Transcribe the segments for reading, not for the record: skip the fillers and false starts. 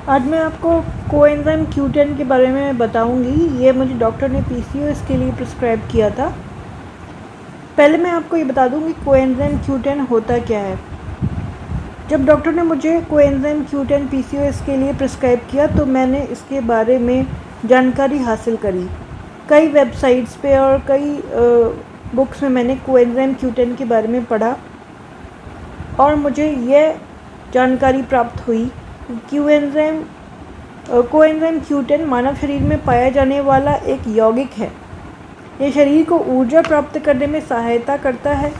आज मैं आपको कोएंजाइम Q10 के बारे में बताऊंगी। ये मुझे डॉक्टर ने PCOS के लिए प्रिस्क्राइब किया था। पहले मैं आपको ये बता दूं कि कोएंजाइम Q10 होता क्या है। जब डॉक्टर ने मुझे कोएंजाइम Q10 PCOS के लिए प्रिस्क्राइब किया तो मैंने इसके बारे में जानकारी हासिल करी। कई वेबसाइट्स पे और कई बुक्स में मैंने कोएंजाइम Q10 के बारे में पढ़ा और मुझे यह जानकारी प्राप्त हुई कोएंजाइम Q10 मानव शरीर में पाया जाने वाला एक यौगिक है। यह शरीर को ऊर्जा प्राप्त करने में सहायता करता है।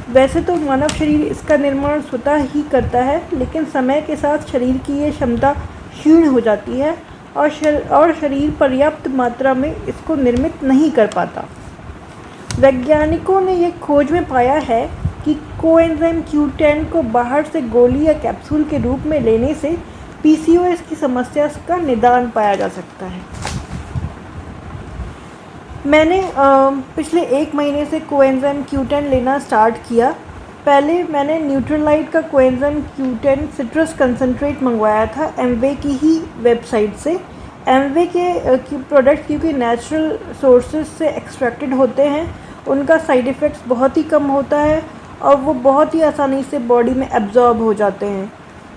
वैसे तो मानव शरीर इसका निर्माण स्वतः ही करता है, लेकिन समय के साथ शरीर की ये क्षमता क्षीण हो जाती है और शरीर पर्याप्त मात्रा में इसको निर्मित नहीं कर पाता। वैज्ञानिकों ने ये खोज में पाया है कि कोएंजाइम Q10 को बाहर से गोली या कैप्सूल के रूप में लेने से PCOS की समस्या का निदान पाया जा सकता है। मैंने पिछले 1 महीने से कोएंजाइम Q10 लेना स्टार्ट किया। पहले मैंने न्यूट्रलाइट का कोएंजाइम Q10 सिट्रस कंसंट्रेट मंगवाया था एमवे की ही वेबसाइट से। एमवे के प्रोडक्ट क्योंकि नेचुरल सोर्सेज से एक्सट्रैक्टेड होते हैं, उनका साइड इफ़ेक्ट्स बहुत ही कम होता है और वो बहुत ही आसानी से बॉडी में एब्जॉर्ब हो जाते हैं।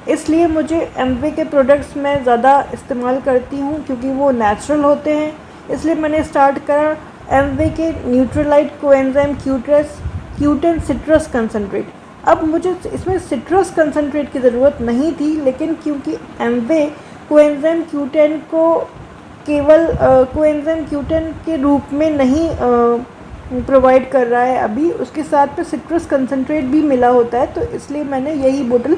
इसलिए मुझे एमवे के प्रोडक्ट्स मैं ज़्यादा इस्तेमाल करती हूँ क्योंकि वो नेचुरल होते हैं। इसलिए मैंने स्टार्ट करा एमवे के Nutrilite coenzyme Q10 citrus concentrate. अब मुझे इसमें सिट्रस कंसंट्रेट की ज़रूरत नहीं थी, लेकिन क्योंकि एमवे कोएंजाइम Q10 को केवल कोएंजाइम Q10 के रूप में नहीं प्रोवाइड कर रहा है, अभी उसके साथ पे सिट्रस कंसंट्रेट भी मिला होता है, तो इसलिए मैंने यही बोतल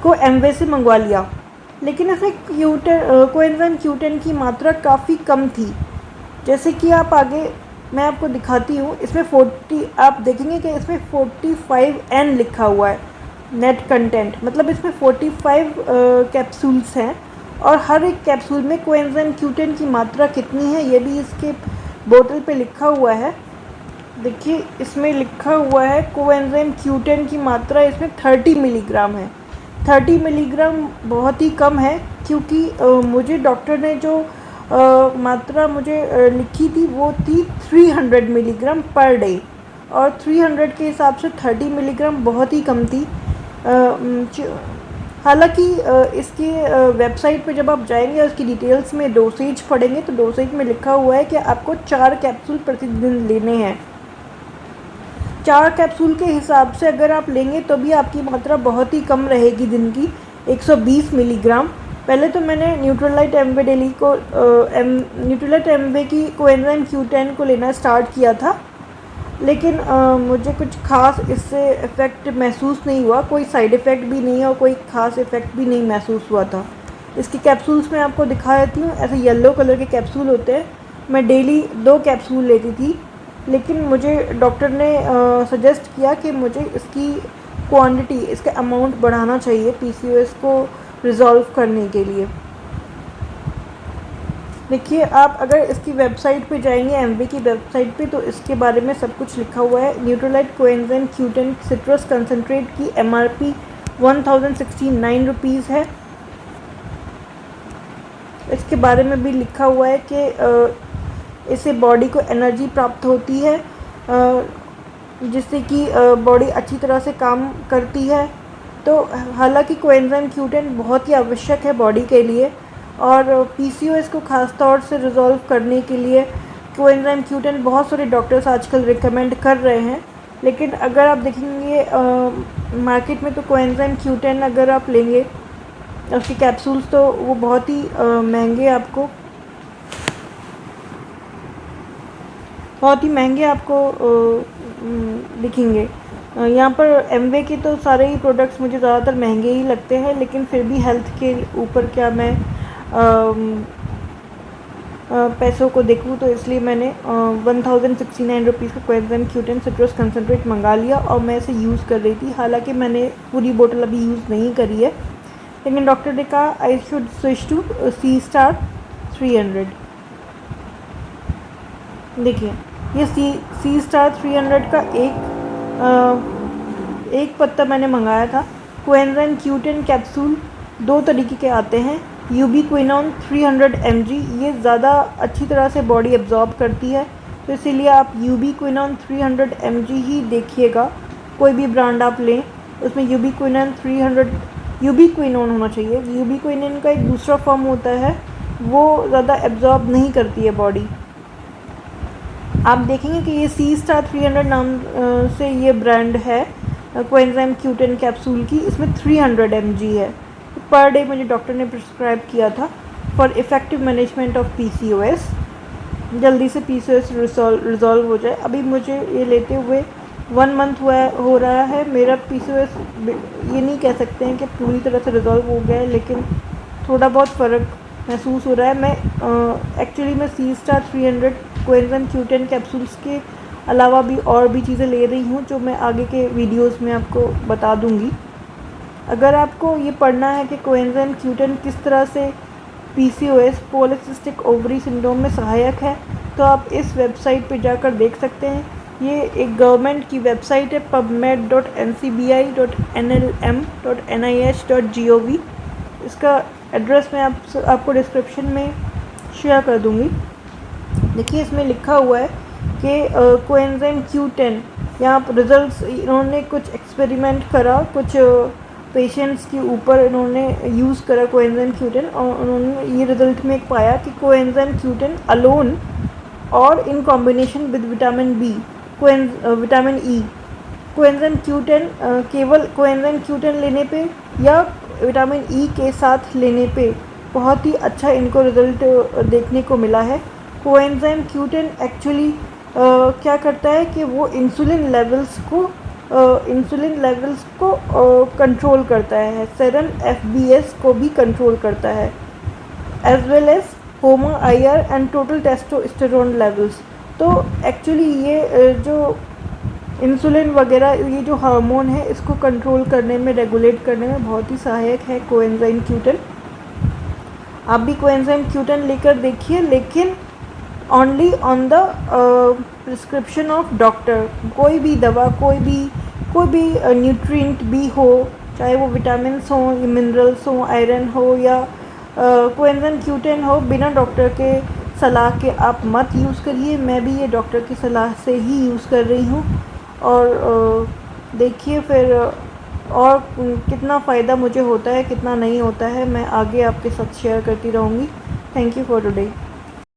को एमवे से मंगवा लिया। लेकिन इसमें कोएंजाइम Q10 की मात्रा काफ़ी कम थी। जैसे कि आप आगे मैं आपको दिखाती हूँ, इसमें 40 आप देखेंगे कि इसमें 45N लिखा हुआ है नेट कंटेंट, मतलब इसमें 45 कैप्सूल्स हैं और हर एक कैप्सूल में कोएंजाइम Q10 की मात्रा कितनी है ये भी इसके बोतल पे लिखा हुआ है। देखिए इसमें लिखा हुआ है कोएंजाइम Q10 की मात्रा इसमें 30 मिलीग्राम है। 30 मिलीग्राम बहुत ही कम है क्योंकि मुझे डॉक्टर ने जो मात्रा मुझे लिखी थी वो थी 300 मिलीग्राम पर डे, और 300 के हिसाब से 30 मिलीग्राम बहुत ही कम थी। हालांकि इसकी वेबसाइट पे जब आप जाएंगे उसकी डिटेल्स में डोसेज पढ़ेंगे तो डोसेज में लिखा हुआ है कि आपको 4 कैप्सूल प्रतिदिन लेने हैं। 4 कैप्सूल के हिसाब से अगर आप लेंगे तो भी आपकी मात्रा बहुत ही कम रहेगी दिन की, 120 मिलीग्राम। पहले तो मैंने न्यूट्रलाइट एमवे की कोएंजाइम Q10 को लेना स्टार्ट किया था, लेकिन मुझे कुछ ख़ास इससे इफ़ेक्ट महसूस नहीं हुआ, कोई साइड इफ़ेक्ट भी नहीं और कोई ख़ास इफ़ेक्ट भी नहीं महसूस हुआ था। इसकी कैप्सूल्स मैं आपको दिखा देती हूँ। ऐसे येलो कलर के कैप्सूल होते हैं। मैं डेली 2 कैप्सूल लेती थी, लेकिन मुझे डॉक्टर ने सजेस्ट किया कि मुझे इसकी क्वांटिटी, इसका अमाउंट बढ़ाना चाहिए PCOS को रिज़ॉल्व करने के लिए। देखिए आप अगर इसकी वेबसाइट पे जाएंगे एमवे की वेबसाइट पे तो इसके बारे में सब कुछ लिखा हुआ है। Nutrilite coenzyme Q10 citrus concentrate की MRP 1069 रुपीज़ है। इसके बारे में भी लिखा हुआ है कि इससे बॉडी को एनर्जी प्राप्त होती है, जिससे कि बॉडी अच्छी तरह से काम करती है। तो हालांकि कोएंजाइम Q10 बहुत ही आवश्यक है बॉडी के लिए, और PCOS को ख़ास तौर से रिज़ॉल्व करने के लिए कोएंजाइम Q10 बहुत सारे डॉक्टर्स आजकल रिकमेंड कर रहे हैं। लेकिन अगर आप देखेंगे मार्केट में तो कोएंजाइम Q10 अगर आप लेंगे उसकी कैप्सूल्स तो वो बहुत ही महंगे आपको दिखेंगे। यहाँ पर एमवे के तो सारे ही प्रोडक्ट्स मुझे ज़्यादातर महंगे ही लगते हैं, लेकिन फिर भी हेल्थ के ऊपर क्या मैं पैसों को देखूँ, तो इसलिए मैंने 1069 रुपीज़ का कोएंजाइम Q10 सिट्रस कंसंट्रेट मंगा लिया और मैं इसे यूज़ कर रही थी। हालांकि मैंने पूरी बोतल अभी यूज़ नहीं करी है, लेकिन डॉक्टर ने कहा I should switch to C-Star 300। देखिए ये C-Star 300 का एक पत्ता मैंने मंगाया था। कोएंजाइम Q10 कैप्सूल दो तरीके के आते हैं। यूबिक्विनोन 300 mg, ये ज़्यादा अच्छी तरह से बॉडी एब्जॉर्ब करती है, तो इसीलिए आप यूबिक्विनोन 300 mg ही देखिएगा। कोई भी ब्रांड आप लें उसमें यूबिक्विनोन होना चाहिए। यूबिक्विनोन का एक दूसरा फॉर्म होता है, वो ज़्यादा एब्जॉर्ब नहीं करती है बॉडी। आप देखेंगे कि ये सी स्टार 300 नाम से ये ब्रांड है कोएंजाइम Q10 कैप्सूल की, इसमें 300 mg है। पर डे मुझे डॉक्टर ने प्रिस्क्राइब किया था for effective management of PCOS, जल्दी से PCOS रिजॉल्व हो जाए। अभी मुझे ये लेते हुए 1 मंथ हो रहा है। मेरा PCOS ये नहीं कह सकते हैं कि पूरी तरह से रिजॉल्व हो गया है, लेकिन थोड़ा बहुत फ़र्क महसूस हो रहा है। मैं एक्चुअली मैं सी स्टार 300 कोएंजाइम Q10 कैप्सूल्स के अलावा भी और भी चीज़ें ले रही हूँ, जो मैं आगे के वीडियोस में आपको बता दूँगी। अगर आपको ये पढ़ना है कि कोएंजाइम Q10 किस तरह से PCOS पॉलीसिस्टिक ओवरी सिंड्रोम में सहायक है, तो आप इस वेबसाइट पे जाकर देख सकते हैं। ये एक गवर्नमेंट की वेबसाइट है, pubmed.ncbi.nlm.nih.gov। इसका एड्रेस मैं आपको डिस्क्रिप्शन में शेयर कर दूँगी। देखिए इसमें लिखा हुआ है कि कोएंजाइम Q10, यहाँ पर रिजल्ट्स, इन्होंने कुछ एक्सपेरिमेंट करा, कुछ पेशेंट्स के ऊपर इन्होंने यूज़ करा कोएंजाइम Q10, और उन्होंने ये रिज़ल्ट में पाया कि कोएंजाइम Q10 अलोन और in combination with vitamin B, vitamin E, coenzyme Q10 केवल कोएंजाइम Q10 लेने पे या विटामिन ई के साथ लेने पे बहुत ही अच्छा इनको रिज़ल्ट देखने को मिला है। कोएंजाइम Q10 एक्चुअली क्या करता है कि वो इंसुलिन लेवल्स को कंट्रोल करता है, सेरम FBS को भी कंट्रोल करता है, as well as HOMA-IR and total testosterone levels. तो एक्चुअली ये जो इंसुलिन वगैरह, ये जो हार्मोन है, इसको कंट्रोल करने में, रेगुलेट करने में बहुत ही सहायक है कोएंजाइम Q10। आप भी कोएंजाइम Q10 लेकर देखिए, लेकिन only on the prescription of doctor. कोई भी दवा, कोई भी न्यूट्रिएंट भी हो, चाहे वो विटामिन्स हों, मिनरल्स हों, आयरन हो या कोएंजाइम Q10 हो, बिना डॉक्टर के सलाह के आप मत यूज़ करिए। मैं भी ये डॉक्टर की सलाह से ही यूज़ कर रही हूँ, और देखिए फिर और कितना फ़ायदा मुझे होता है, कितना नहीं होता है, मैं आगे आपके साथ शेयर करती रहूँगी। Thank you for today.